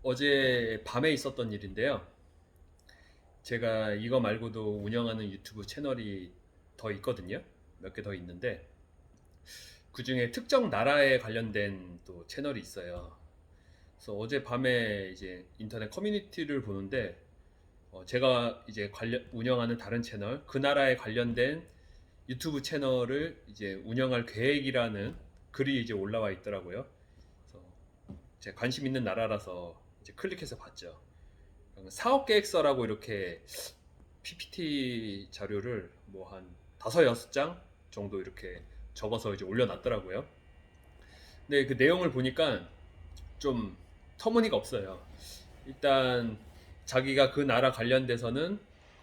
어제 밤에 있었던 일인데요. 제가 이거 말고도 운영하는 유튜브 채널이 더 있거든요. 몇 개 더 있는데 그 중에 특정 나라에 관련된 또 채널이 있어요. 그래서 어제 밤에 이제 인터넷 커뮤니티를 보는데 제가 이제 운영하는 다른 채널, 그 나라에 관련된 유튜브 채널을 이제 운영할 계획이라는 글이 이제 올라와 있더라고요. 그래서 제 관심 있는 나라라서 이제 클릭해서 봤죠. 사업 계획서라고 이렇게 PPT 자료를 뭐 한 다섯 여섯 장 정도 이렇게 적어서 이제 올려놨더라고요. 근데 그 내용을 보니까 좀 터무니가 없어요. 일단 자기가 그 나라 관련돼서는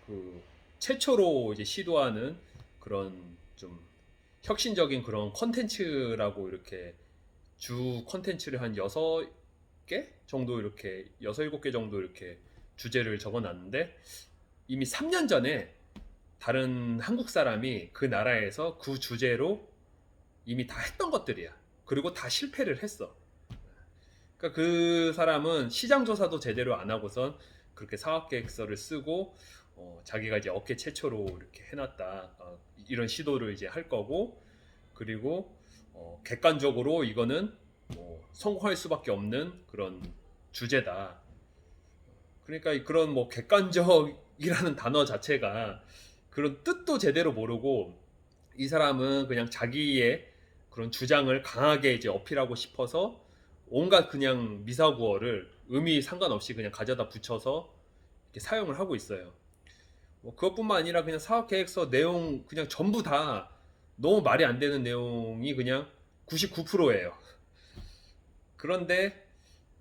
그 최초로 이제 시도하는 그런 좀 혁신적인 그런 컨텐츠라고 이렇게 주 컨텐츠를 한 여섯 개 정도 이렇게 여섯 일곱 개 정도 이렇게 주제를 적어놨는데 이미 3년 전에 다른 한국 사람이 그 나라에서 그 주제로 이미 다 했던 것들이야. 그리고 다 실패를 했어. 그러니까 그 사람은 시장 조사도 제대로 안 하고선 그렇게 사업 계획서를 쓰고 자기가 이제 업계 최초로 이렇게 해놨다. 이런 시도를 이제 할 거고 그리고 객관적으로 이거는 뭐 성공할 수밖에 없는 그런 주제다. 그러니까 그런 뭐 객관적이라는 단어 자체가 그런 뜻도 제대로 모르고 이 사람은 그냥 자기의 그런 주장을 강하게 이제 어필하고 싶어서 온갖 그냥 미사구어를 의미 상관없이 그냥 가져다 붙여서 이렇게 사용을 하고 있어요. 뭐 그것뿐만 아니라 그냥 사업 계획서 내용 그냥 전부 다 너무 말이 안 되는 내용이 그냥 99%예요. 그런데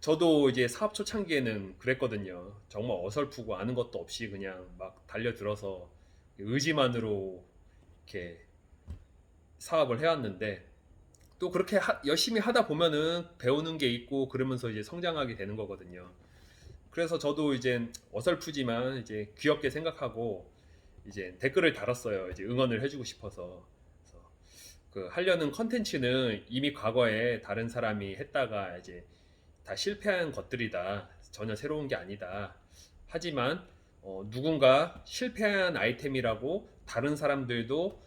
저도 이제 사업 초창기에는 그랬거든요. 정말 어설프고 아는 것도 없이 그냥 막 달려들어서 의지만으로 이렇게 사업을 해왔는데 또 그렇게 열심히 하다 보면은 배우는 게 있고 그러면서 이제 성장하게 되는 거거든요. 그래서 저도 이제 어설프지만 이제 귀엽게 생각하고 이제 댓글을 달았어요. 이제 응원을 해주고 싶어서. 그래서 그 하려는 컨텐츠는 이미 과거에 다른 사람이 했다가 이제 다 실패한 것들이다. 전혀 새로운 게 아니다. 하지만 누군가 실패한 아이템이라고 다른 사람들도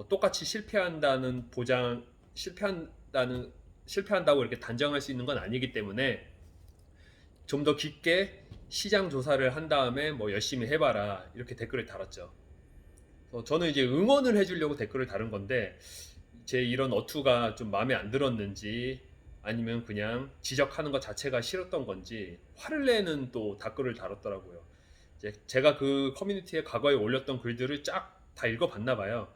똑같이 실패한다는 보장, 실패한다는 실패한다고 이렇게 단정할 수 있는 건 아니기 때문에 좀 더 깊게 시장 조사를 한 다음에 뭐 열심히 해봐라 이렇게 댓글을 달았죠. 저는 이제 응원을 해주려고 댓글을 다른 건데 제 이런 어투가 좀 마음에 안 들었는지 아니면 그냥 지적하는 것 자체가 싫었던 건지 화를 내는 또 댓글을 달았더라고요. 이제 제가 그 커뮤니티에 과거에 올렸던 글들을 쫙 다 읽어봤나 봐요.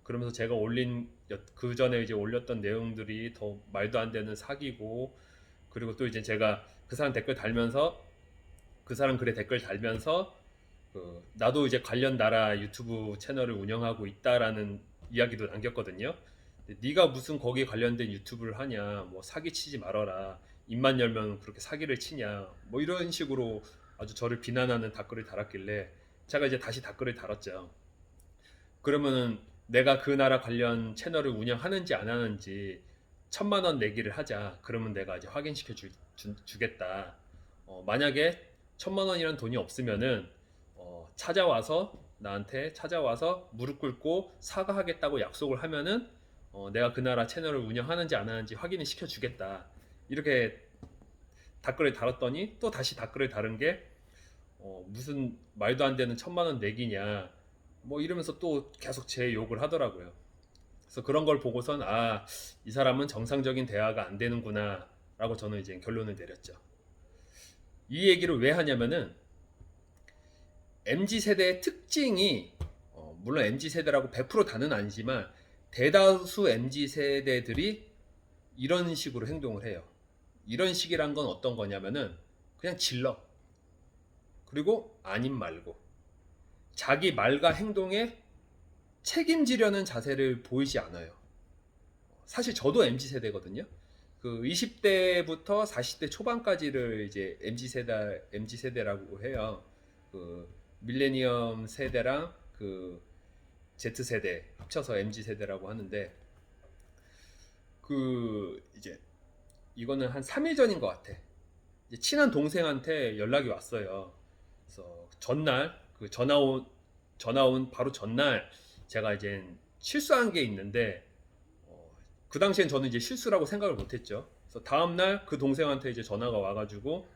그러면서 제가 올린 그 전에 이제 올렸던 내용들이 더 말도 안 되는 사기고 그리고 또 이제 제가 그 사람 댓글 달면서 그 사람 글에 댓글 달면서 나도 이제 관련 나라 유튜브 채널을 운영하고 있다라는 이야기도 남겼거든요. 네가 무슨 거기 관련된 유튜브를 하냐, 뭐 사기 치지 말아라, 입만 열면 그렇게 사기를 치냐, 뭐 이런 식으로 아주 저를 비난하는 댓글을 달았길래 제가 이제 다시 댓글을 달았죠. 그러면은 내가 그 나라 관련 채널을 운영하는지 안 하는지 1,000만 원 내기를 하자. 그러면 내가 이제 확인시켜 주겠다. 만약에 1,000만 원이라는 돈이 없으면은 찾아와서 나한테 찾아와서 무릎 꿇고 사과하겠다고 약속을 하면은 내가 그 나라 채널을 운영하는지 안 하는지 확인을 시켜주겠다. 이렇게 댓글을 달았더니 또 다시 댓글을 다른 게 무슨 말도 안 되는 1,000만 원 내기냐 뭐 이러면서 또 계속 제 욕을 하더라고요. 그래서 그런 걸 보고선 이 사람은 정상적인 대화가 안 되는구나 라고 저는 이제 결론을 내렸죠. 이 얘기를 왜 하냐면은 MZ세대의 특징이 물론 MZ세대라고 100% 다는 아니지만 대다수 MZ세대들이 이런 식으로 행동을 해요. 이런 식이란 건 어떤 거냐면은 그냥 질러. 그리고 아님 말고 자기 말과 행동에 책임지려는 자세를 보이지 않아요. 사실 저도 MZ세대거든요. 그 20대부터 40대 초반까지를 이제 MZ세대라고 해요. 그 밀레니엄 세대랑 그 Z세대 합쳐서 MZ세대라고 하는데 그 이제 이거는 한 3일 전인 것 같아. 이제 친한 동생한테 연락이 왔어요. 그래서 전날 그 전화 온 바로 전날 제가 이제 실수한 게 있는데 어, 그 당시엔 저는 이제 실수라고 생각을 못했죠. 그래서 다음날 그 동생한테 이제 전화가 와가지고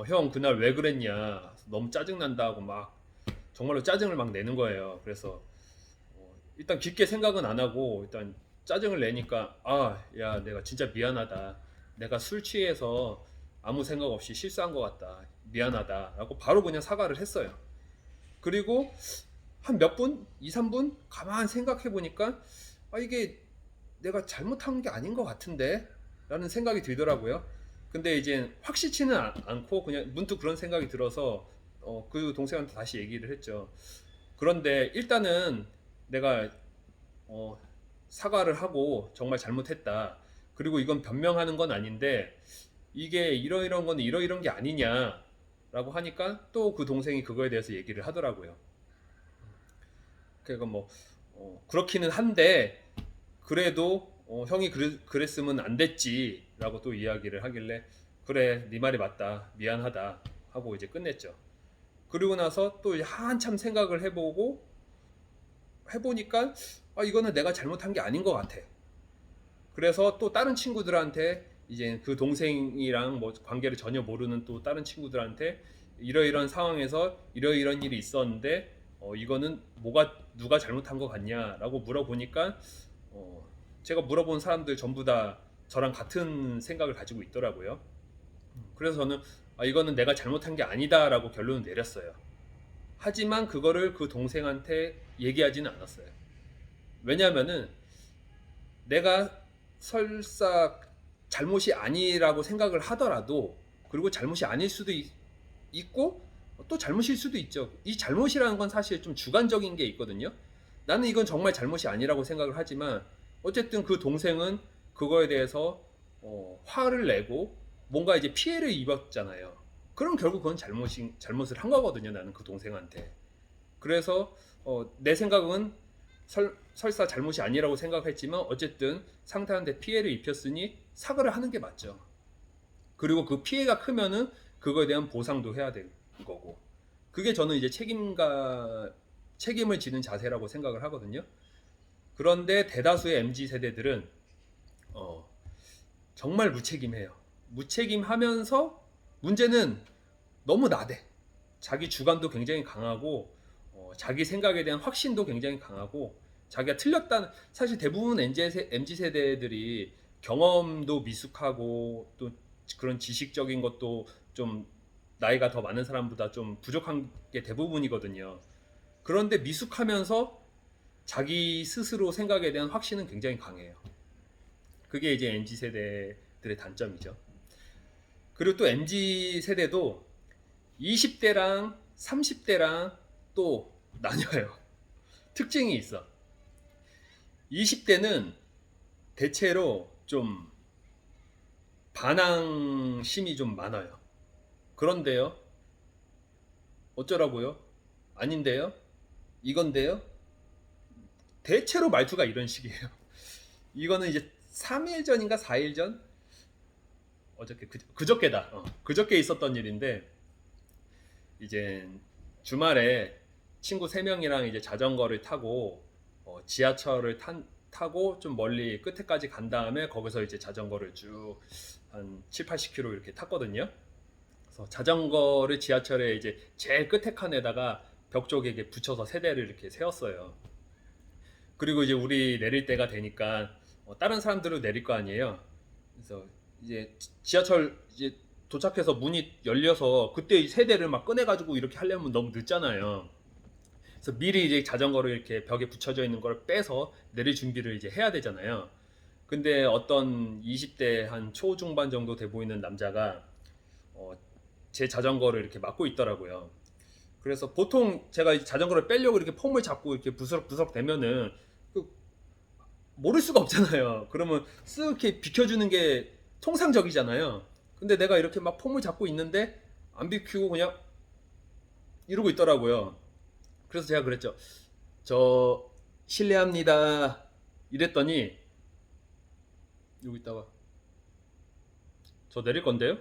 형 그날 왜 그랬냐 너무 짜증난다고 막 정말로 짜증을 막 내는 거예요. 그래서 일단 깊게 생각은 안 하고 일단 짜증을 내니까 아, 야, 내가 진짜 미안하다. 내가 술 취해서 아무 생각 없이 실수한 것 같다. 미안하다라고 바로 그냥 사과를 했어요. 그리고 한 몇 분, 2, 3분 가만 생각해 보니까 아, 이게 내가 잘못한 게 아닌 것 같은데 라는 생각이 들더라고요. 근데 이제 확실치는 않고 그냥 문득 그런 생각이 들어서 그 동생한테 다시 얘기를 했죠. 그런데 일단은 내가 어, 사과를 하고 정말 잘못했다. 그리고 이건 변명하는 건 아닌데 이게 이러이러한 건 이러이러한 게 아니냐라고 하니까 또 그 동생이 그거에 대해서 얘기를 하더라고요. 그러니까 뭐 그렇기는 한데 그래도 형이 그랬으면 안 됐지라고 또 이야기를 하길래 그래 네 말이 맞다 미안하다 하고 이제 끝냈죠. 그리고 나서 또 한참 생각을 해보니까 아, 이거는 내가 잘못한 게 아닌 것 같아. 그래서 또 다른 친구들한테 이제 그 동생이랑 뭐 관계를 전혀 모르는 또 다른 친구들한테 이러이런 상황에서 이러이런 일이 있었는데 이거는 뭐가 누가 잘못한 것 같냐라고 물어보니까 어, 제가 물어본 사람들 전부 다 저랑 같은 생각을 가지고 있더라고요. 그래서 저는 아, 이거는 내가 잘못한 게 아니다라고 결론을 내렸어요. 하지만 그거를 그 동생한테 얘기하지는 않았어요. 왜냐하면은 내가 설사 잘못이 아니라고 생각을 하더라도 그리고 잘못이 아닐 수도 있고 또 잘못일 수도 있죠. 이 잘못이라는 건 사실 좀 주관적인 게 있거든요. 나는 이건 정말 잘못이 아니라고 생각을 하지만 어쨌든 그 동생은 그거에 대해서 화를 내고 뭔가 이제 피해를 입었잖아요. 그럼 결국 그건 잘못을 한 거거든요. 나는 그 동생한테. 그래서 내 생각은 설사 잘못이 아니라고 생각했지만 어쨌든 상대한테 피해를 입혔으니 사과를 하는 게 맞죠. 그리고 그 피해가 크면은 그거에 대한 보상도 해야 되는 거고. 그게 저는 이제 책임을 지는 자세라고 생각을 하거든요. 그런데 대다수의 MZ 세대들은 어, 정말 무책임해요. 무책임하면서 문제는 너무 나대. 자기 주관도 굉장히 강하고 자기 생각에 대한 확신도 굉장히 강하고 자기가 틀렸다는 사실 대부분 MZ 세대들이 경험도 미숙하고 또 그런 지식적인 것도 좀 나이가 더 많은 사람보다 좀 부족한 게 대부분이거든요. 그런데 미숙하면서 자기 스스로 생각에 대한 확신은 굉장히 강해요. 그게 이제 MZ 세대들의 단점이죠. 그리고 또 MZ 세대도 20대랑 30대랑 또 나뉘어요. 특징이 있어. 20대는 대체로 좀 반항심이 좀 많아요. 그런데요, 어쩌라고요? 아닌데요? 이건데요? 대체로 말투가 이런 식이에요. 이거는 이제 3일 전인가 4일 전? 그저께다. 그저께 있었던 일인데, 이제 주말에 친구 3명이랑 이제 자전거를 타고 지하철을 타고 좀 멀리 끝에까지 간 다음에 거기서 이제 자전거를 쭉 한 7, 80km 이렇게 탔거든요. 그래서 자전거를 지하철에 이제 제일 끝에 칸에다가 벽 쪽에 이렇게 붙여서 세 대를 이렇게 세웠어요. 그리고 이제 우리 내릴 때가 되니까 다른 사람들도 내릴 거 아니에요. 그래서 이제 지하철 이제 도착해서 문이 열려서 그때 이 세대를 막 꺼내가지고 이렇게 하려면 너무 늦잖아요. 그래서 미리 이제 자전거를 이렇게 벽에 붙여져 있는 걸 빼서 내릴 준비를 이제 해야 되잖아요. 근데 어떤 20대 한 초중반 정도 돼 보이는 남자가 어, 제 자전거를 이렇게 막고 있더라고요. 그래서 보통 제가 자전거를 빼려고 이렇게 폼을 잡고 이렇게 부스럭부스럭 대면은 그 모를 수가 없잖아요. 그러면 쓱 이렇게 비켜주는 게 통상적이잖아요. 근데 내가 이렇게 막 폼을 잡고 있는데 안 비키고 그냥 이러고 있더라고요. 그래서 제가 그랬죠. 저 실례합니다. 이랬더니 여기 있다가 저 내릴 건데요?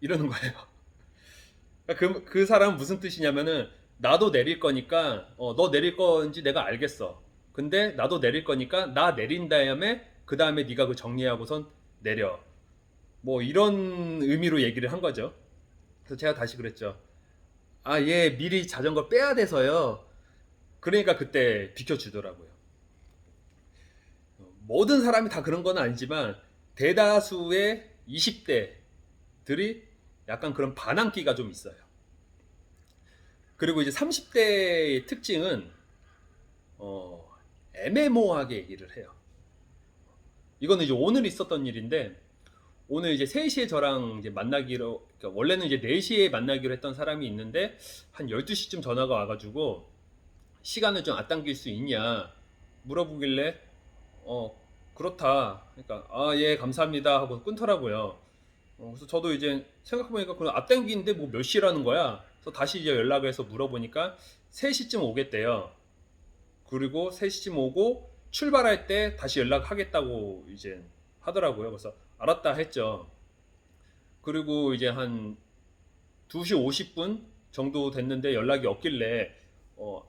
이러는 거예요. 그러니까 그 사람은 무슨 뜻이냐면은 나도 내릴 거니까 너 내릴 건지 내가 알겠어. 근데 나도 내릴 거니까 나 내린 다음에 그 다음에 네가 그 정리하고선 내려. 뭐 이런 의미로 얘기를 한 거죠. 그래서 제가 다시 그랬죠. 아, 얘 미리 자전거 빼야 돼서요. 그러니까 그때 비켜주더라고요. 모든 사람이 다 그런 건 아니지만 대다수의 20대들이 약간 그런 반항기가 좀 있어요. 그리고 이제 30대의 특징은 애매모호하게 얘기를 해요. 이거는 이제 오늘 있었던 일인데 오늘 이제 3시에 저랑 이제 만나기로, 그러니까 원래는 이제 4시에 만나기로 했던 사람이 있는데 한 12시쯤 전화가 와가지고 시간을 좀 앞당길 수 있냐 물어보길래 어 그렇다. 그러니까 아 예 감사합니다 하고 끊더라고요. 그래서 저도 이제 생각해보니까 그럼 앞당기는데 뭐 몇 시라는 거야. 그래서 다시 이제 연락을 해서 물어보니까 3시쯤 오겠대요. 그리고 3시쯤 오고 출발할 때 다시 연락하겠다고 이제 하더라고요. 그래서 알았다 했죠. 그리고 이제 한 2시 50분 정도 됐는데 연락이 없길래 어,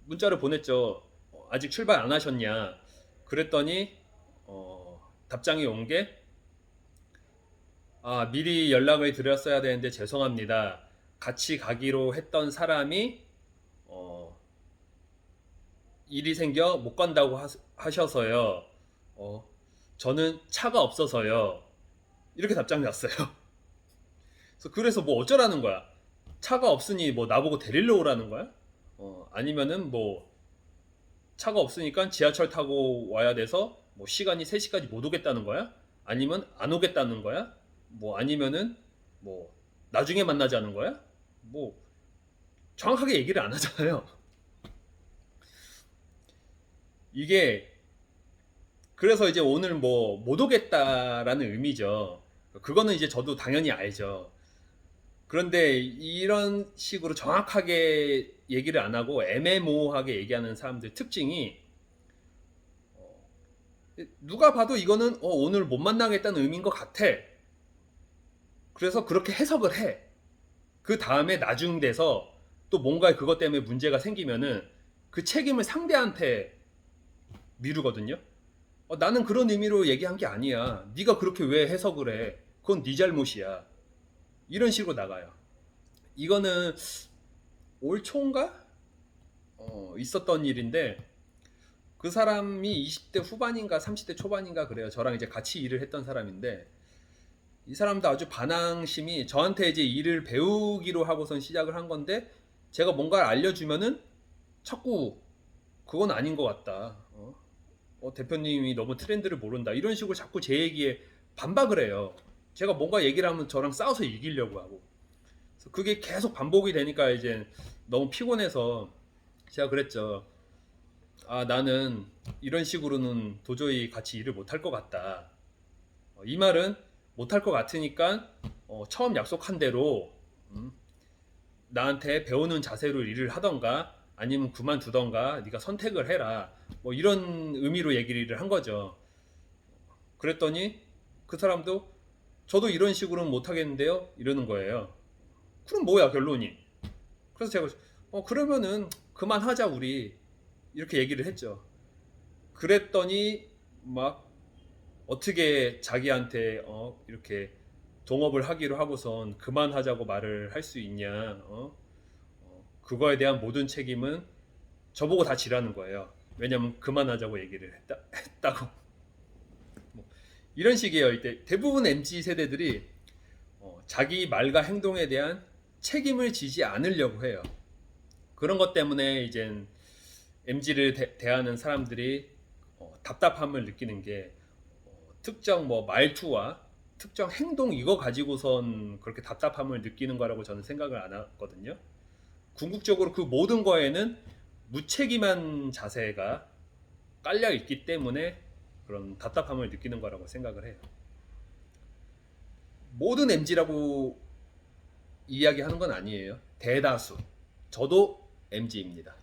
문자를 보냈죠. 아직 출발 안 하셨냐? 그랬더니 답장이 온 게 아, 미리 연락을 드렸어야 되는데 죄송합니다. 같이 가기로 했던 사람이 어, 일이 생겨 못 간다고 하셔서요. 저는 차가 없어서요. 이렇게 답장이 왔어요. 그래서 뭐 어쩌라는 거야? 차가 없으니 뭐 나보고 데리러 오라는 거야? 아니면은 뭐 차가 없으니까 지하철 타고 와야 돼서 뭐 시간이 3시까지 못 오겠다는 거야? 아니면 안 오겠다는 거야? 뭐 아니면은 뭐 나중에 만나자는 거야? 뭐 정확하게 얘기를 안 하잖아요. 이게 그래서 이제 오늘 뭐 못 오겠다라는 의미죠. 그거는 이제 저도 당연히 알죠. 그런데 이런 식으로 정확하게 얘기를 안 하고 애매모호하게 얘기하는 사람들 특징이 누가 봐도 이거는 오늘 못 만나겠다는 의미인 것 같아. 그래서 그렇게 해석을 해. 그 다음에 나중 돼서 또 뭔가 그것 때문에 문제가 생기면은 그 책임을 상대한테 미루거든요. 나는 그런 의미로 얘기한 게 아니야. 네가 그렇게 왜 해석을 해? 그건 네 잘못이야. 이런 식으로 나가요. 이거는 올 초인가? 있었던 일인데 그 사람이 20대 후반인가 30대 초반인가 그래요. 저랑 이제 같이 일을 했던 사람인데 이 사람도 아주 반항심이 저한테 이제 일을 배우기로 하고선 시작을 한 건데 제가 뭔가를 알려주면은 자꾸 그건 아닌 것 같다. 대표님이 너무 트렌드를 모른다. 이런 식으로 자꾸 제 얘기에 반박을 해요. 제가 뭔가 얘기를 하면 저랑 싸워서 이기려고 하고. 그래서 그게 계속 반복이 되니까 이제 너무 피곤해서 제가 그랬죠. 아, 나는 이런 식으로는 도저히 같이 일을 못할 것 같다. 이 말은 못할 것 같으니까 처음 약속한 대로 나한테 배우는 자세로 일을 하던가 아니면 그만두던가 네가 선택을 해라. 뭐 이런 의미로 얘기를 한 거죠. 그랬더니 그 사람도 저도 이런 식으로는 못하겠는데요? 이러는 거예요. 그럼 뭐야 결론이? 그래서 제가 그러면은 그만하자 우리 이렇게 얘기를 했죠. 그랬더니 막 어떻게 자기한테 이렇게 동업을 하기로 하고선 그만하자고 말을 할 수 있냐? 그거에 대한 모든 책임은 저보고 다 지라는 거예요. 왜냐면 그만하자고 얘기를 했다고. 뭐 이런 식이에요. 이때 대부분 MZ 세대들이 자기 말과 행동에 대한 책임을 지지 않으려고 해요. 그런 것 때문에 이제 MZ를 대하는 사람들이 답답함을 느끼는 게 특정 뭐 말투와 특정 행동 이거 가지고선 그렇게 답답함을 느끼는 거라고 저는 생각을 안 하거든요. 궁극적으로 그 모든 거에는 무책임한 자세가 깔려 있기 때문에 그런 답답함을 느끼는 거라고 생각을 해요. 모든 MZ라고 이야기하는 건 아니에요. 대다수. 저도 MZ입니다.